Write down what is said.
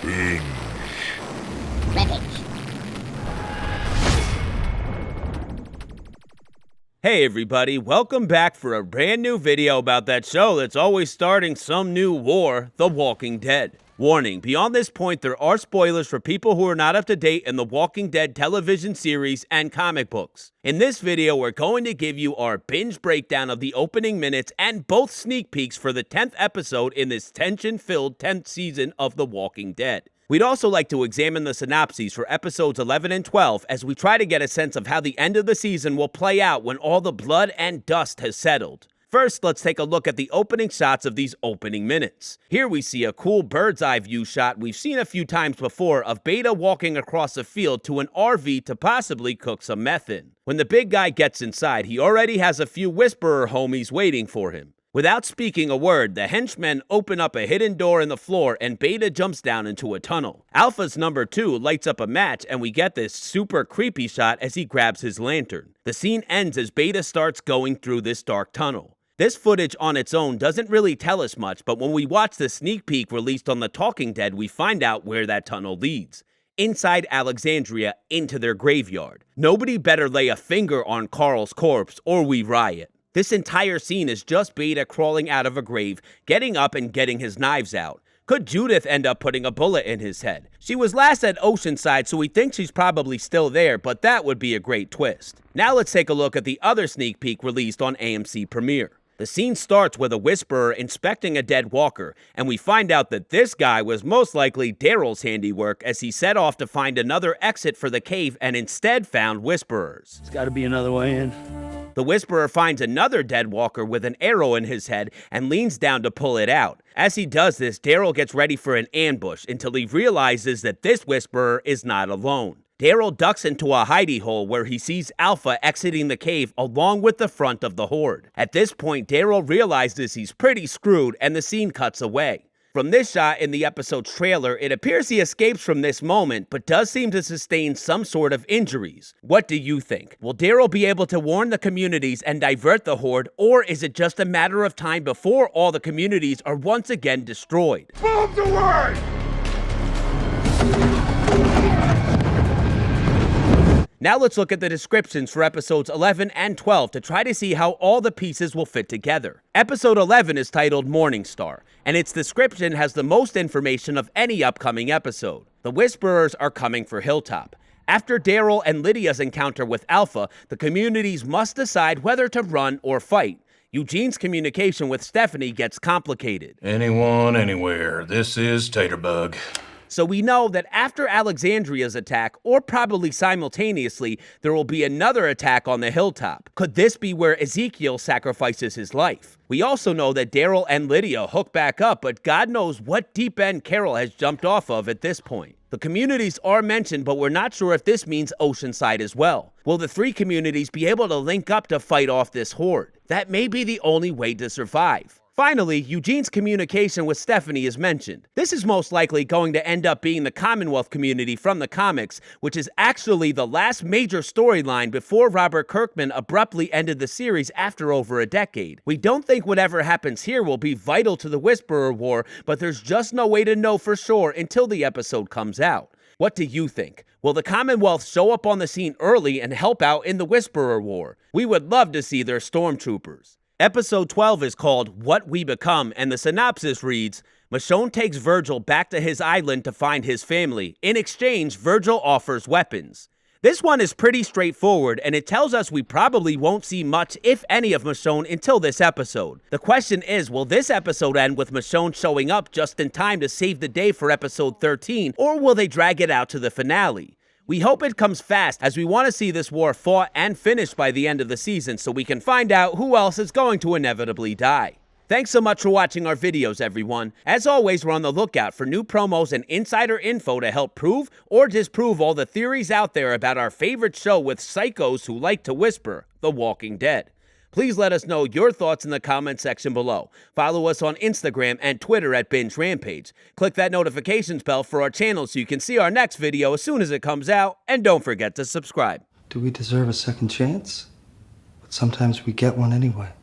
Binge. Hey everybody, welcome back for a brand new video about that show that's always starting some new war, The Walking Dead. Warning, beyond this point there are spoilers for people who are not up to date in The Walking Dead television series and comic books. In this video we're going to give you our binge breakdown of the opening minutes and both sneak peeks for the 10th episode in this tension-filled 10th season of The Walking Dead. We'd also like to examine the synopses for episodes 11 and 12 as we try to get a sense of how the end of the season will play out when all the blood and dust has settled. First, let's take a look at the opening shots of these opening minutes. Here we see a cool bird's eye view shot we've seen a few times before of Beta walking across a field to an RV to possibly cook some meth in. When the big guy gets inside, he already has a few Whisperer homies waiting for him. Without speaking a word, the henchmen open up a hidden door in the floor and Beta jumps down into a tunnel. Alpha's number 2 lights up a match and we get this super creepy shot as he grabs his lantern. The scene ends as Beta starts going through this dark tunnel. This footage on its own doesn't really tell us much, but when we watch the sneak peek released on The Talking Dead, we find out where that tunnel leads. Inside Alexandria, into their graveyard. Nobody better lay a finger on Carl's corpse or we riot. This entire scene is just Beta crawling out of a grave, getting up and getting his knives out. Could Judith end up putting a bullet in his head? She was last at Oceanside, so we think she's probably still there, but that would be a great twist. Now let's take a look at the other sneak peek released on AMC Premiere. The scene starts with a Whisperer inspecting a dead walker, and we find out that this guy was most likely Daryl's handiwork as he set off to find another exit for the cave and instead found Whisperers. There's gotta be another way in. The Whisperer finds another dead walker with an arrow in his head and leans down to pull it out. As he does this, Daryl gets ready for an ambush until he realizes that this Whisperer is not alone. Daryl ducks into a hidey hole where he sees Alpha exiting the cave along with the front of the horde. At this point, Daryl realizes he's pretty screwed and the scene cuts away. From this shot in the episode's trailer, it appears he escapes from this moment, but does seem to sustain some sort of injuries. What do you think? Will Daryl be able to warn the communities and divert the horde, or is it just a matter of time before all the communities are once again destroyed? Bombs away! Now let's look at the descriptions for episodes 11 and 12 to try to see how all the pieces will fit together. Episode 11 is titled Morningstar, and its description has the most information of any upcoming episode. The Whisperers are coming for Hilltop. After Daryl and Lydia's encounter with Alpha, the communities must decide whether to run or fight. Eugene's communication with Stephanie gets complicated. Anyone, anywhere. This is Taterbug. So we know that after Alexandria's attack, or probably simultaneously, there will be another attack on the hilltop. Could this be where Ezekiel sacrifices his life? We also know that Daryl and Lydia hook back up, but God knows what deep end Carol has jumped off of at this point. The communities are mentioned, but we're not sure if this means Oceanside as well. Will the three communities be able to link up to fight off this horde? That may be the only way to survive. Finally, Eugene's communication with Stephanie is mentioned. This is most likely going to end up being the Commonwealth community from the comics, which is actually the last major storyline before Robert Kirkman abruptly ended the series after over a decade. We don't think whatever happens here will be vital to the Whisperer War, but there's just no way to know for sure until the episode comes out. What do you think? Will the Commonwealth show up on the scene early and help out in the Whisperer War? We would love to see their stormtroopers. Episode 12 is called What We Become, and the synopsis reads, Michonne takes Virgil back to his island to find his family. In exchange, Virgil offers weapons. This one is pretty straightforward, and it tells us we probably won't see much, if any, of Michonne until this episode. The question is, will this episode end with Michonne showing up just in time to save the day for episode 13, or will they drag it out to the finale? We hope it comes fast, as we want to see this war fought and finished by the end of the season so we can find out who else is going to inevitably die. Thanks so much for watching our videos, everyone. As always, we're on the lookout for new promos and insider info to help prove or disprove all the theories out there about our favorite show with psychos who like to whisper, The Walking Dead. Please let us know your thoughts in the comment section below. Follow us on Instagram and Twitter at Binge Rampage. Click that notifications bell for our channel so you can see our next video as soon as it comes out. And don't forget to subscribe. Do we deserve a second chance? But sometimes we get one anyway.